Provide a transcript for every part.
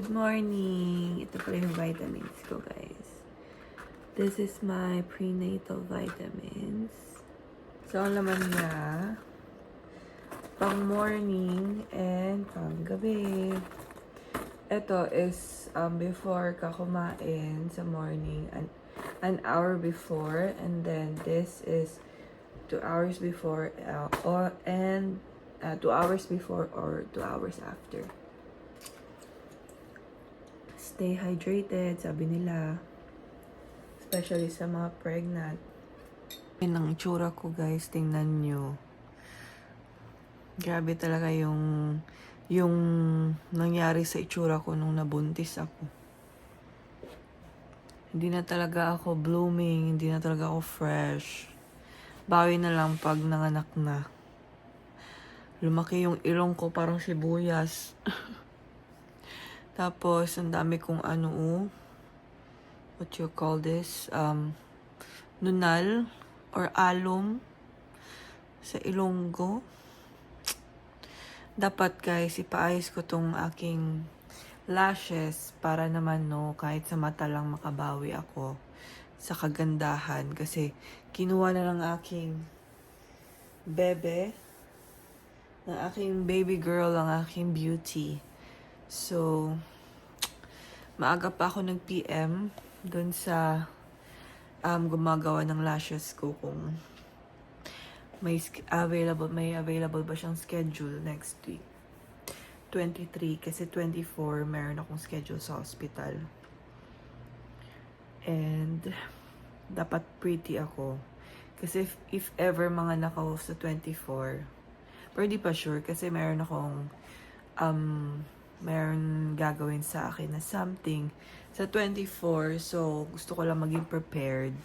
Good morning! Ito pala yung vitamins ko, guys. This is my prenatal vitamins. So, ang laman niya, pang morning and pang gabi. Ito is before ka kumain sa morning, an hour before, and then this is 2 hours before and 2 hours before or 2 hours after. Stay hydrated, sabi nila. Especially sa mga pregnant. Yan ang itsura ko, guys. Tingnan nyo. Grabe talaga yung nangyari sa itsura ko nung nabuntis ako. Hindi na talaga ako blooming. Hindi na talaga ako fresh. Bawi na lang pag nanganak na. Lumaki yung ilong ko parang sibuyas. Tapos, ang dami kong what you call this? Nunal or alum sa ilong ko. Dapat, guys, ipaayos ko tong aking lashes para naman, kahit sa mata lang makabawi ako sa kagandahan. Kasi, kinuha na ng aking ng aking baby girl, ang aking beauty. So, maaga pa ako nag-PM dun sa gumagawa ng lashes ko kung may available ba siyang schedule next week. 23 kasi 24 meron akong schedule sa hospital. And dapat pretty ako. Kasi if ever mga ako sa 24, pero di pa sure kasi meron akong meron gagawin sa akin na something sa 24. So, gusto ko lang maging prepared.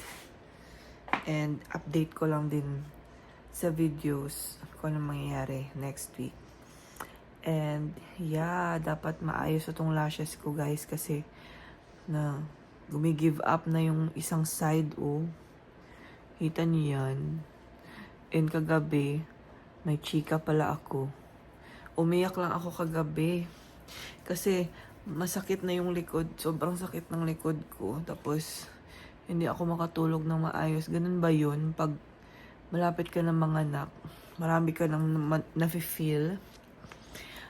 And update ko lang din sa videos kung ano mangyayari next week. And, yeah, dapat maayos itong lashes ko, guys. Kasi, gumigive up na yung isang side, Kita niyo yan. And kagabi, may chika pala ako. Umiyak lang ako kagabi. Kasi masakit na yung likod. Sobrang sakit ng likod ko. Tapos, hindi ako makatulog ng maayos. Ganun ba yun? Pag malapit ka ng manganak, marami ka nang nafe-feel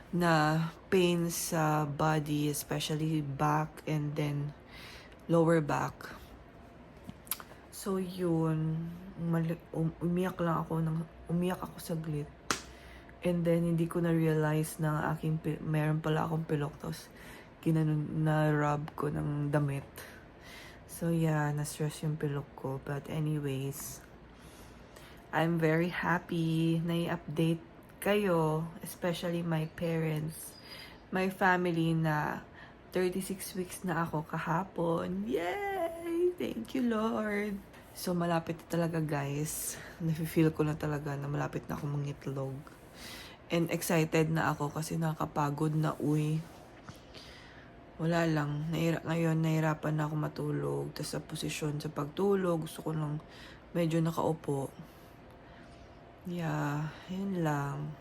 na pain sa body, especially back and then lower back. So, yun. Umiyak ako saglit. And then, hindi ko na-realize na meron pala akong pilok. Tapos, na-rub ko ng damit. So, yeah, na-stress yung pilok ko. But anyways, I'm very happy na i-update kayo. Especially my parents, my family na 36 weeks na ako kahapon. Yay! Thank you, Lord! So, malapit na talaga, guys. Nafe-feel ko na talaga na malapit na ako mangitlog. And excited na ako kasi nakakapagod na wala lang. Ngayon, nahirapan na ako matulog. Tapos sa posisyon sa pagtulog, gusto ko lang medyo nakaupo. Yeah, yun lang.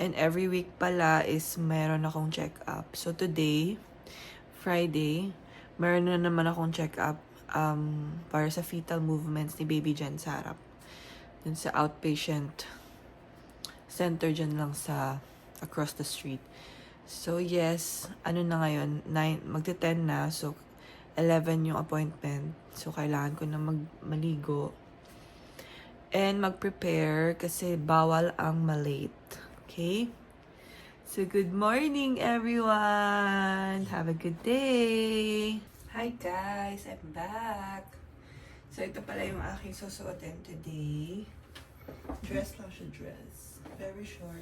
And every week pala is meron akong check-up. So today, Friday, meron na naman akong check-up para sa fetal movements ni Baby Jan Sarap. Dun sa outpatient center dyan lang sa across the street. So, yes, na ngayon? 9, magte-10 na. So, 11 yung appointment. So, kailangan ko na maligo. And mag-prepare kasi bawal ang malate. Okay? So, good morning, everyone! Have a good day! Hi, guys! I'm back! So, ito pala yung aking susuotin today. Dress lang siya, dress. Very short.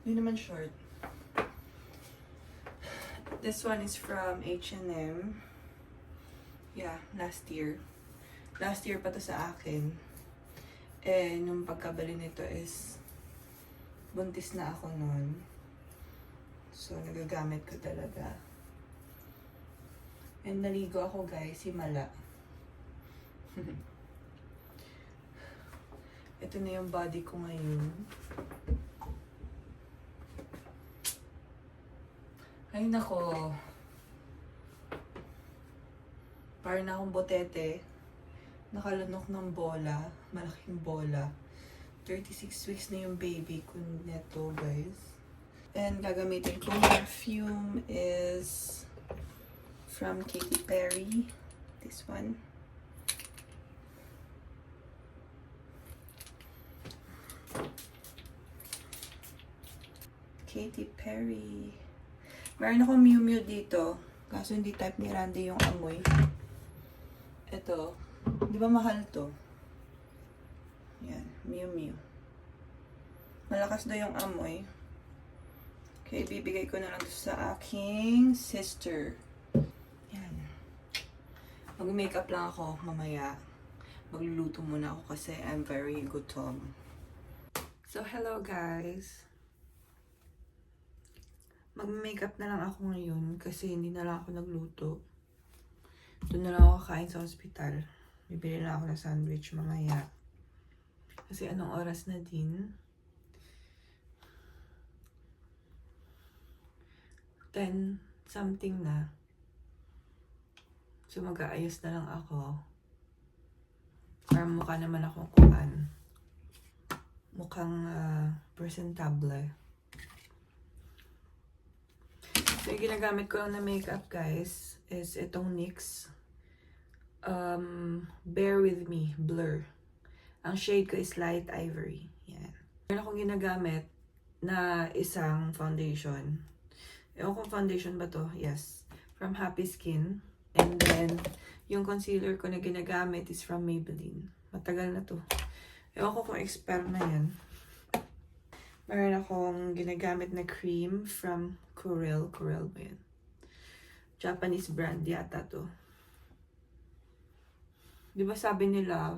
Hindi naman short. This one is from H&M. Yeah, last year. Last year pa to sa akin. Eh, nung pagkabali nito is buntis na ako noon. So, nagagamit ko talaga. And naligo ako, guys. Himala. Ito na yung body ko ngayon. Ay nako. Parang na akong botete. Nakalunok ng bola. Malaking bola. 36 weeks na yung baby ko neto, guys. And gagamitin kong perfume is from Katy Perry. This one. Katy Perry. Meron akong Miu Miu dito. Kaso hindi type ni Randy yung amoy. Ito. Di ba mahal to? Yan. Miu Miu. Malakas daw yung amoy. Okay, bibigay ko na lang to sa aking sister. Yan. Mag-makeup lang ako mamaya. Magluluto muna ako kasi I'm very gutom. So, hello guys. Mag-makeup na lang ako ngayon kasi hindi na lang ako nagluto. Doon na lang ako kakain sa ospital. Bibili na ako ng sandwich mamaya. Kasi anong oras na din? 10 something na. So mag-aayos na lang ako. Para mukha naman akong kuhan. Mukhang presentable. So, yung ginagamit ko lang na makeup, guys, is itong NYX Bear With Me Blur. Ang shade ko is Light Ivory. Yan. Meron akong ginagamit na isang foundation. Ewan kung foundation ba to? Yes. From Happy Skin. And then, yung concealer ko na ginagamit is from Maybelline. Matagal na to. Ewan ko kung expert na yan. Meron akong ginagamit na cream from Corelle. Corelle ba yan? Japanese brand yata to. Di ba sabi nila,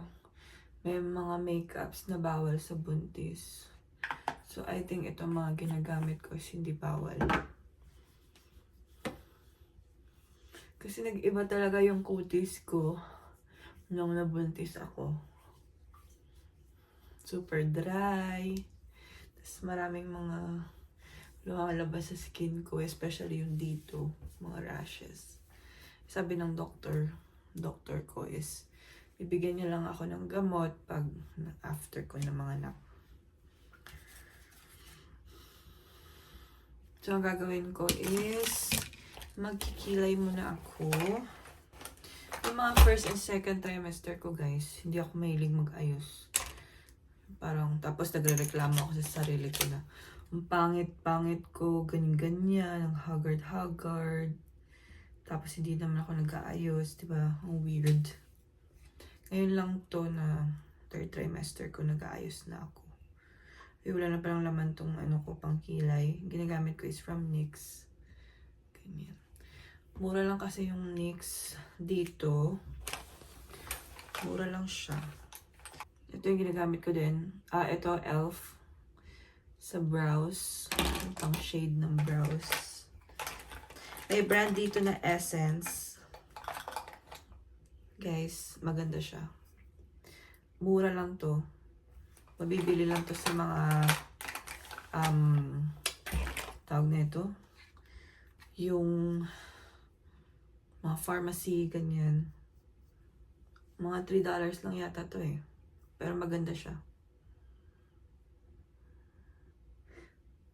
may mga makeups na bawal sa buntis. So, I think itong mga ginagamit ko is hindi bawal. Kasi nag-iba talaga yung kutis ko nung nabuntis ako. Super dry. Tapos maraming mga lumalabas sa skin ko, especially yung dito, mga rashes. Sabi ng doctor ko is, bibigyan niya lang ako ng gamot pag after ko ng mga anak. So, ang gagawin ko is, magkikilay muna ako. Yung mga first and second trimester ko, guys, hindi ako mahilig mag-ayos. Parang, tapos nagre-reklamo ako sa sarili ko na, ang pangit-pangit ko, ganyan-ganyan, ang haggard-haggard. Tapos hindi naman ako nag-aayos, diba? Ang weird. Ngayon lang to na third trimester ko, nag-aayos na ako. Ay, wala na palang laman tong ano ko, pang kilay. Ginagamit ko is from NYX. Ganyan. Mura lang kasi yung NYX dito. Mura lang siya. Ito yung ginagamit ko din. Ito, e.l.f. Sa brows. Yung pang shade ng brows. May brand dito na Essence. Guys, maganda siya. Mura lang to. Mabibili lang to sa mga tawag na ito. Yung mga pharmacy, ganyan. Mga $3 lang yata to eh. Pero maganda siya.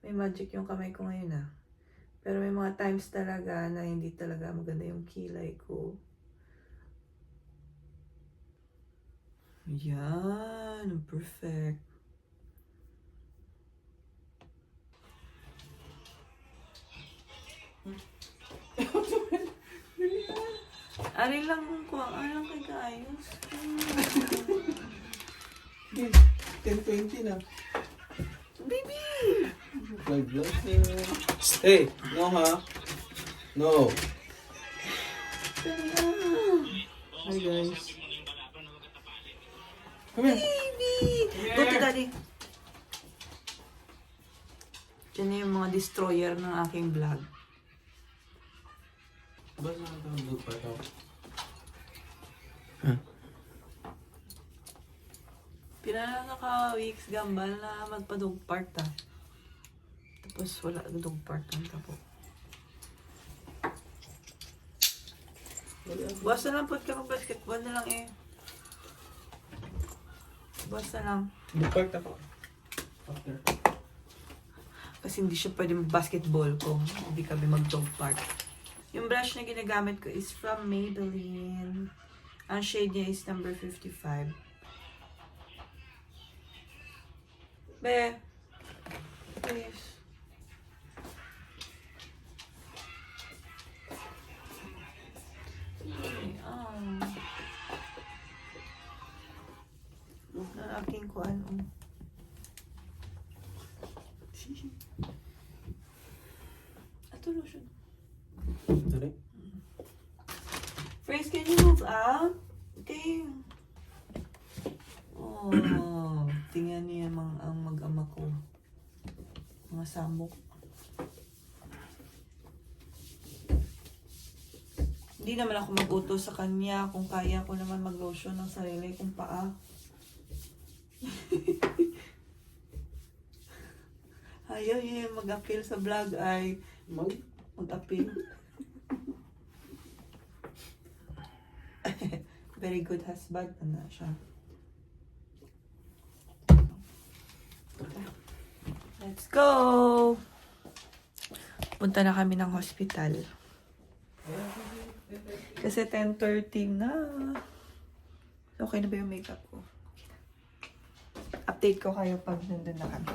May magic yung kamay ko ngayon ah. Pero may mga times talaga na hindi talaga maganda yung kilay ko. Yan. Perfect. Ari lang ko. Ari lang kay kaayos. 10:20 na. Baby! Vlog. Hey, no ha? No. Hi guys. Come here. Baby! Go to daddy. Diyan na yung mga destroyer ng aking vlog. Ba't nakatawag pa ito? Pinala naka-weeks gambal na magpa-dog park ta. Tapos wala dog park ng tapo. Bukas na lang po ka mag-basketball na lang eh. Bukas na lang. Depart ako. After. Kasi hindi siya pwede mag-basketball kung hindi kami mag-dog park. Yung brush na ginagamit ko is from Maybelline. Ang shade niya is number 55. Be, please. Na aking kuan. Ato lotion. Sorry? Friends, can you move out? Okay. Oh, tingnan niya ang mag-ama ko. Mga samok. Hindi naman ako mag-utos sa kanya kung kaya ko naman mag-lotion ng sarili kung paa. Ayaw niya mag-appeal sa vlog ay mag-appeal. Very good husband. Ano siya? Let's go! Punta na kami ng hospital. Kasi 10:30 na. Okay na ba yung makeup ko? Update ko kayo pag nandun na kami.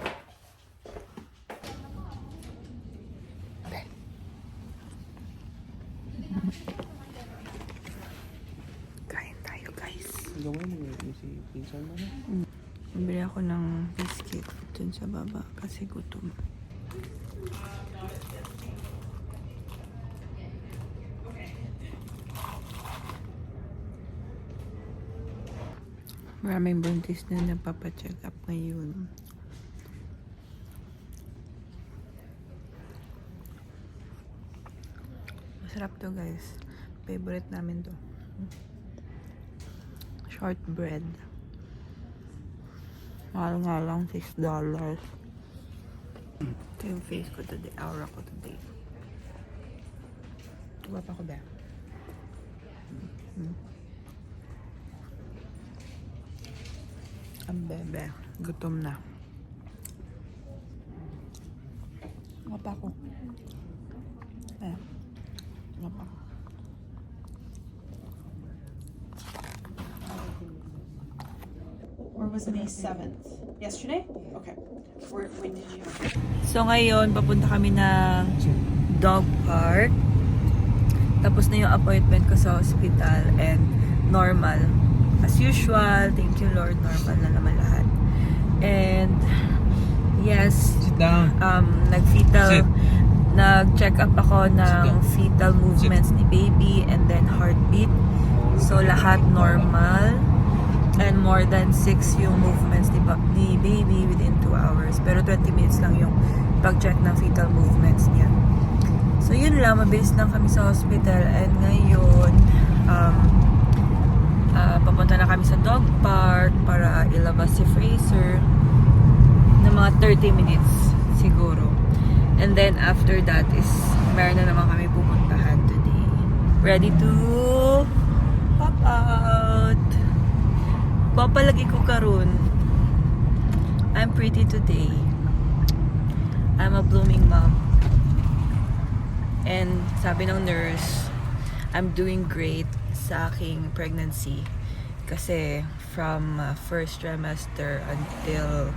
Kain tayo, guys. Gawin mo yung si pinsan mo na. Bili ako ng biscuit dun sa baba kasi gutom. Maraming buntis na nagpapacheck up ngayon. Masarap to, guys. Favorite namin to. Shortbread. Mahal nga lang, $6. Ito yung face ko today, aura ko today. Guwapa ko ba? Ang bebe, gutom na. Guwapa ko. Ayan. Guwapa ko. Or was it May 7th? Yesterday? Okay. When did you have So ngayon, papunta kami ng dog park. Tapos na yung appointment ko sa hospital and normal. As usual, thank you Lord, normal na naman lahat. And yes, Sit down. nag-fetal, Sit. nag-check up ako ng fetal movements ni baby and then heartbeat. So lahat normal. And more than 6 yung movements ni baby within 2 hours. Pero 20 minutes lang yung pag-check ng fetal movements niya. So yun lang, mabilis lang kami sa hospital. And ngayon, papunta na kami sa dog park para ilabas si Fraser na mga 30 minutes siguro. And then after that is meron na naman kami pupuntahan today. Ready to pop out. Papalagi ko karon. I'm pretty today. I'm a blooming mom. And sabi ng nurse, I'm doing great sa aking pregnancy. Kasi from first trimester until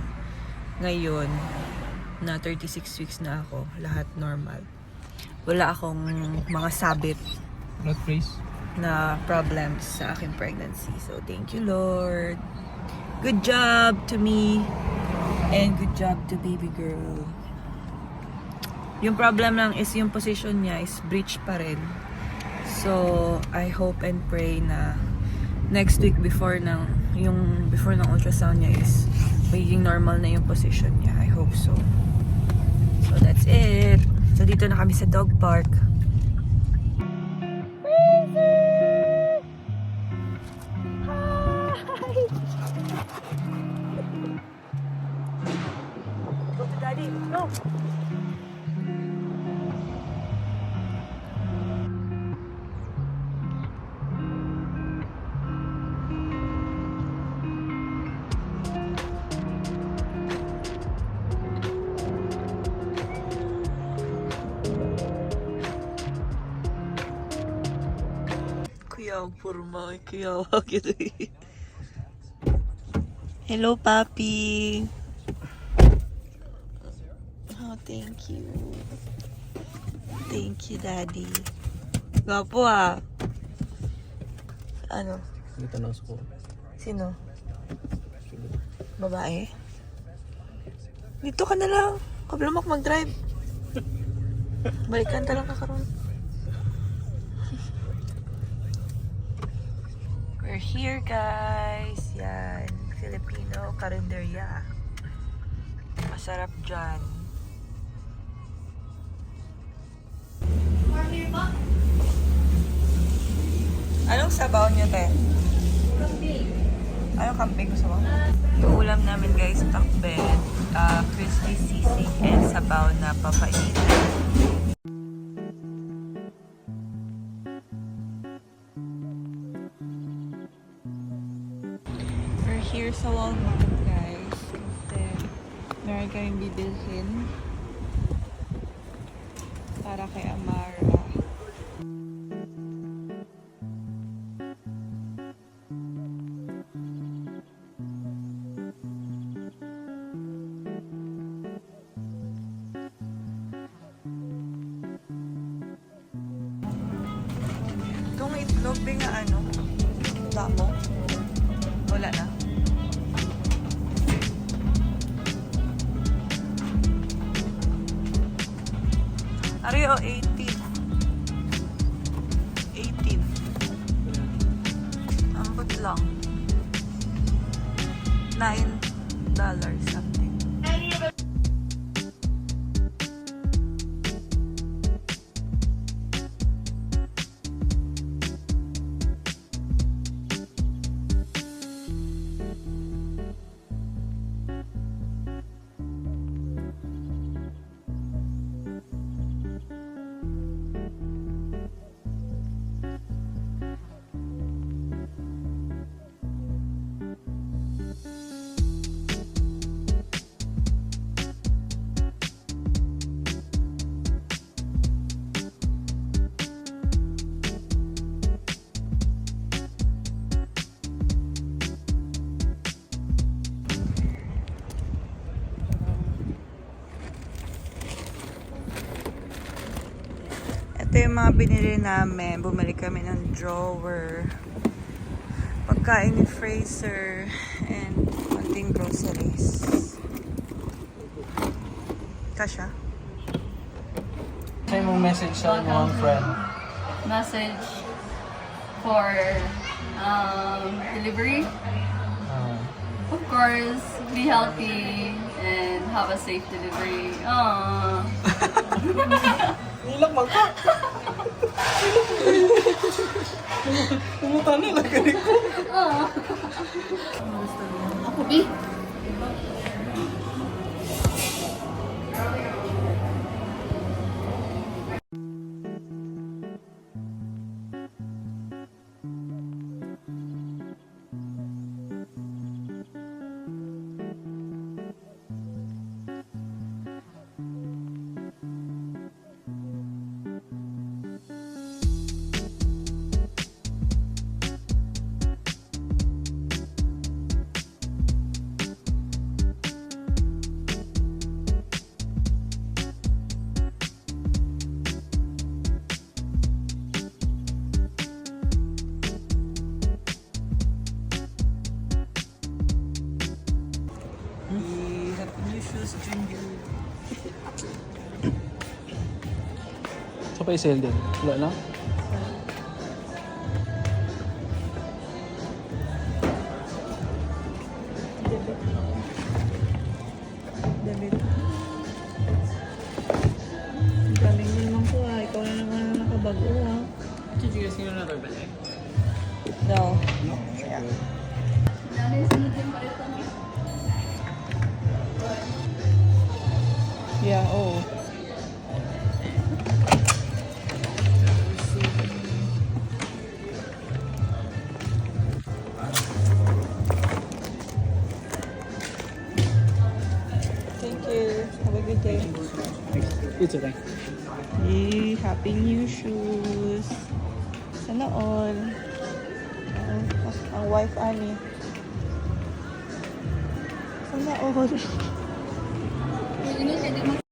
ngayon, na 36 weeks na ako, lahat normal. Wala akong mga sabit Blood praise. na problems sa aking pregnancy. So, thank you, Lord. Good job to me. And good job to baby girl. Yung problem lang is yung position niya is breech pa rin. So, I hope and pray na next week before ng ultrasound niya is magiging normal na yung position niya. I hope so. So, that's it. So, dito na kami sa dog park. Go to daddy. No. ang purma. Kaya gitu. Hello, papi. Oh, thank you. Thank you, daddy. Gwapo ah. Ano? Dito na ako. Sino? Babae? Dito ka na lang. Kablamak mag-drive. Balikan ta lang kakaroon. We're here, guys. Yan. Filipino Carinderia. Masarap dyan. Anong sabaw niyo, te? Anong kambing gusto mo? Yung ulam namin, guys, takbet, crispy sisig, and sabaw na papainit. We're here sa Walmart, guys. Kasi meron kaming bibilhin para kay Amara. Itong itlog, nga ano? Damo? Wala na. Ario, 18. 18. Ambot lang. $9 something. Ito yung mga binili namin. Bumili kami ng drawer, pagkain ni Fraser, and konting groceries. Kasha? Sa'yo mong message sa mga friend. Message for delivery. Of course, be healthy and have a safe delivery. Nilak magka. Pumunta na lang ganito. Ako, B. Happy new shoes, Junior. So pa i-sale din? Wala na? David. Galing mo naman ko ah. Ikaw na naman ang nakabago ah. Chichigas nyo na ito ba niya? No. Nanay, sinigyan pa rin ito. Yeah, oh. Thank you. Have a good day. It's okay. Yay, happy new shoes. Sana all. akong wife ani. Sana all.